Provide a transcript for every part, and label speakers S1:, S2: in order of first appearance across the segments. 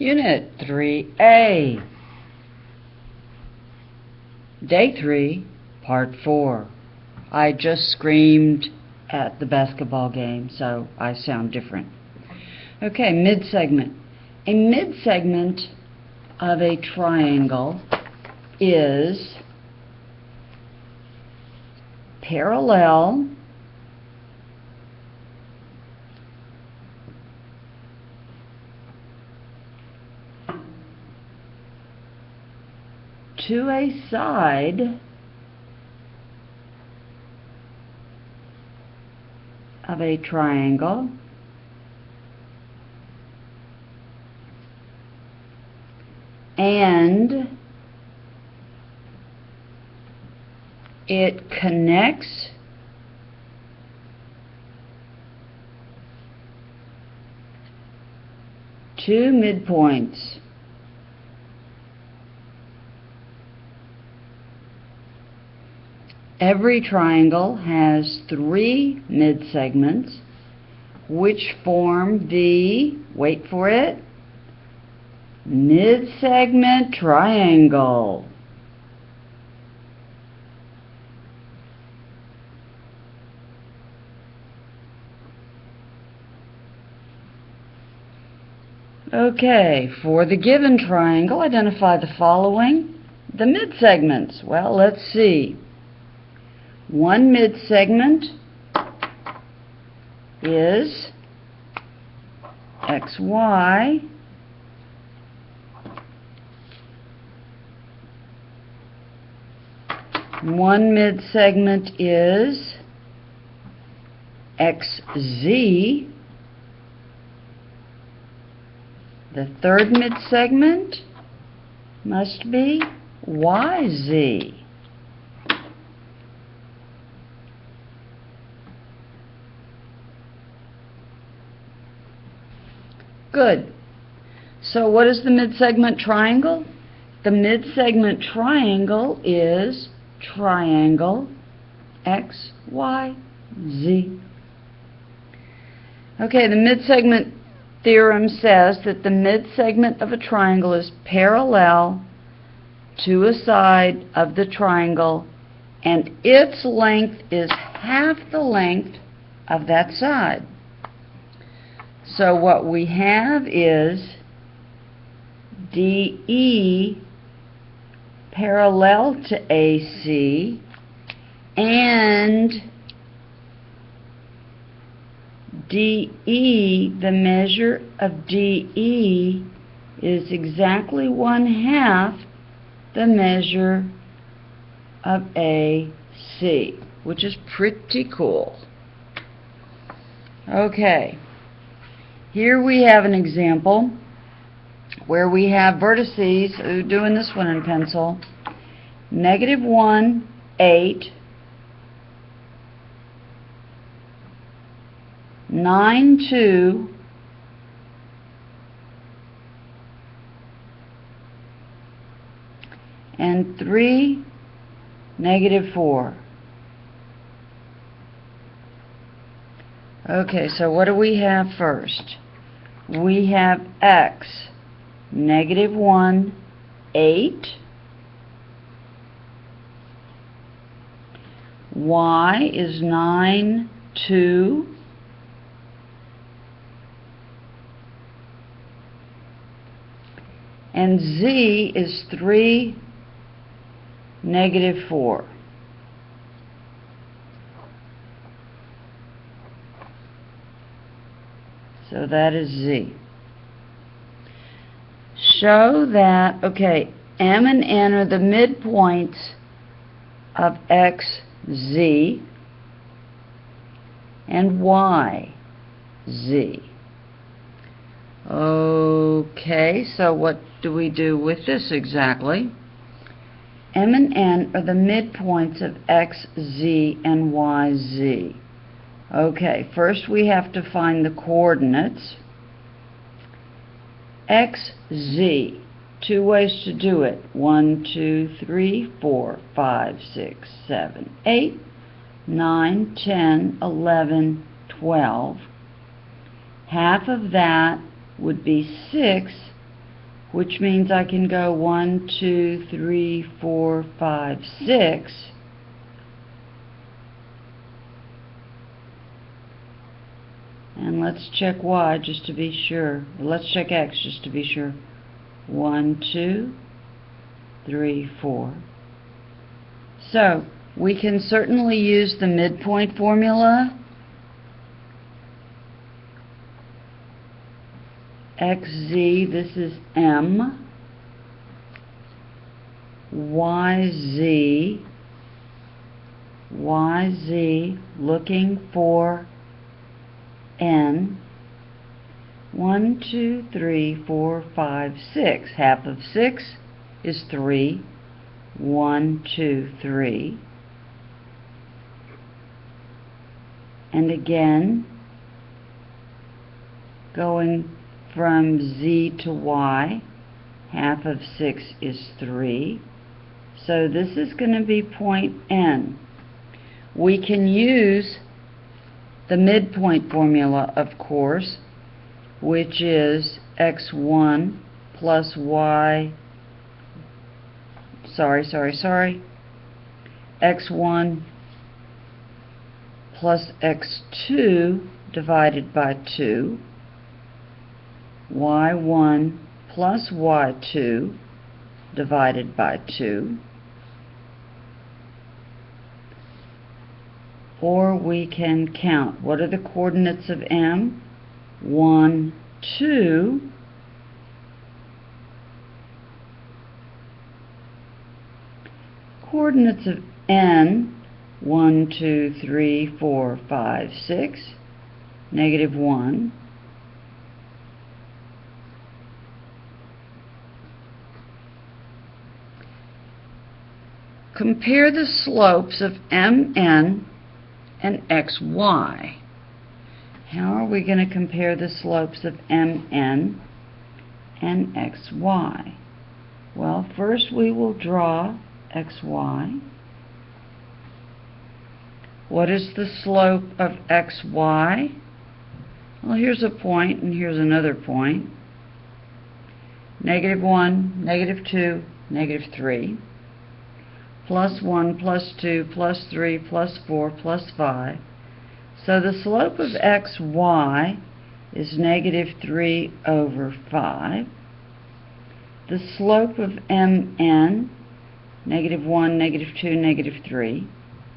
S1: Unit 3A. Day 3, Part 4. I just screamed at the basketball game, so I sound different. Okay, midsegment. A midsegment of a triangle is parallel to a side of a triangle and it connects two midpoints. Every triangle has three midsegments which form the, wait for it, midsegment triangle. Okay, for the given triangle, identify the following. The midsegments. Well, let's see. One midsegment is XY. One midsegment is XZ. The third midsegment must be YZ. Good. So what is the midsegment triangle? The midsegment triangle is triangle X, Y, Z. Okay, the midsegment theorem says that the midsegment of a triangle is parallel to a side of the triangle and its length is half the length of that side. So what we have is DE parallel to AC and DE, the measure of DE is exactly 1/2 the measure of AC, which is pretty cool. Okay. Here we have an example where we have vertices, doing this one in pencil, -1, 8, 9, 2, and 3, -4. Okay, so what do we have first? We have X, -1, 8. Y is 9, 2. And Z is 3, -4. So that is Z. Show that, okay, M and N are the midpoints of X, Z, and Y, Z. Okay, so what do we do with this exactly? M and N are the midpoints of X, Z, and Y, Z. Okay, first we have to find the coordinates. X, Z. Two ways to do it. 1, 2, 3, 4, 5, 6, 7, 8, 9, 10, 11, 12. Half of that would be 6, which means I can go 1, 2, 3, 4, 5, 6. And let's check y just to be sure. Let's check x just to be sure. 1, 2, 3, 4. So, we can certainly use the midpoint formula. XZ, this is M. YZ, looking for N. 1, 2, 3, 4, 5, 6. Half of 6 is 3. 1, 2, 3. And again, going from Z to Y, half of 6 is 3. So this is going to be point N. We can use the midpoint formula, of course, which is x1 plus y, x1 plus x2 divided by 2, y1 plus y2 divided by 2, or we can count. What are the coordinates of M? 1, 2, coordinates of N, 1, 2, 3, 4, 5, 6, negative 1, compare the slopes of MN and XY. How are we going to compare the slopes of MN and XY? Well, first we will draw XY. What is the slope of XY? Well, here's a point and here's another point. Negative 1, negative 2, negative 3. Plus 1, plus 2, plus 3, plus 4, plus 5. So the slope of xy is negative 3 over 5. The slope of mn, negative 1, negative 2, negative 3.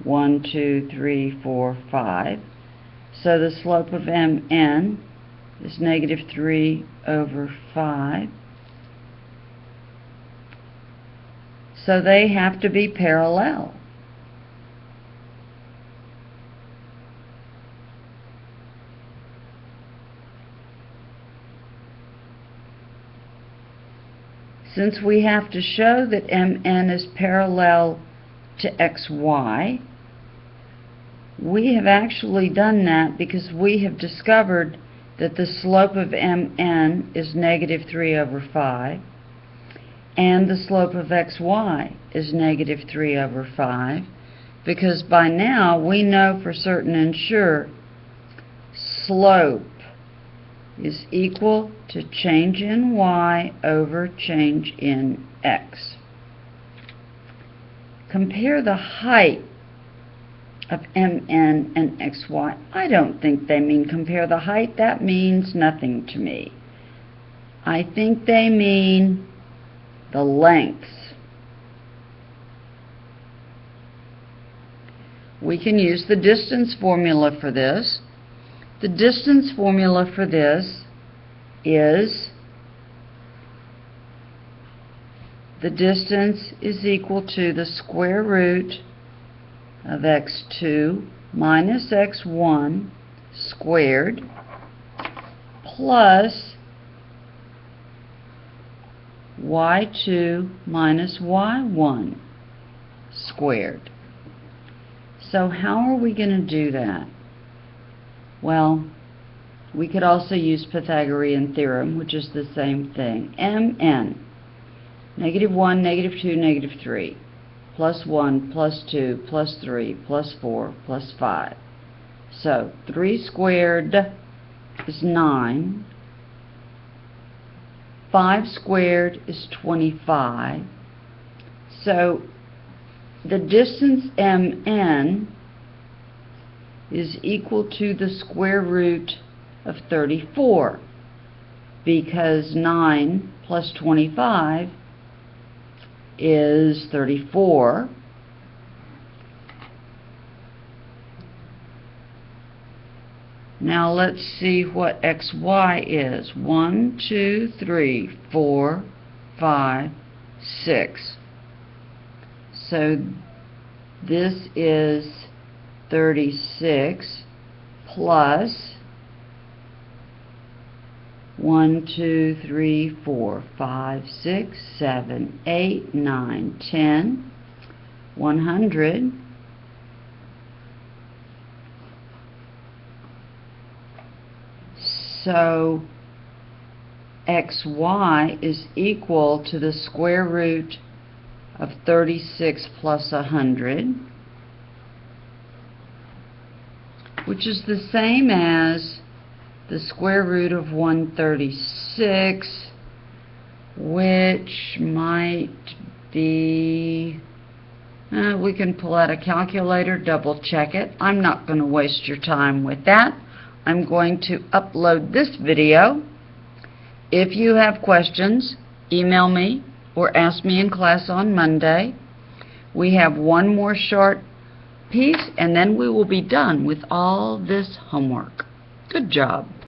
S1: 1, 2, 3, 4, 5. So the slope of mn is negative 3 over 5. So they have to be parallel. Since we have to show that MN is parallel to XY, we have actually done that because we have discovered that the slope of MN is negative 3 over 5. And the slope of xy is negative 3 over 5, because by now we know for certain and sure slope is equal to change in y over change in x. Compare the height of mn and xy. I don't think they mean compare the height. That means nothing to me. I think they mean the lengths. We can use the distance formula for this. The distance formula for this is the distance is equal to the square root of x2 minus x1 squared plus y2 minus y1 squared. So how are we going to do that? Well, we could also use Pythagorean theorem, which is the same thing. Mn, negative 1, negative 2, negative 3, plus 1, plus 2, plus 3, plus 4, plus 5. So 3 squared is 9. 5 squared is 25. So the distance MN is equal to the square root of 34, because 9 plus 25 is 34. Now let's see what XY is. 1, 2, 3, 4, 5, 6. So this is 36 plus 1, 2, 3, 4, 5, 6, 7, 8, 9, 10, 100. So XY is equal to the square root of 36 plus 100, which is the same as the square root of 136, which might be, we can pull out a calculator, double check it. I'm not going to waste your time with that. I'm going to upload this video. If you have questions, email me or ask me in class on Monday. We have one more short piece, and then we will be done with all this homework. Good job.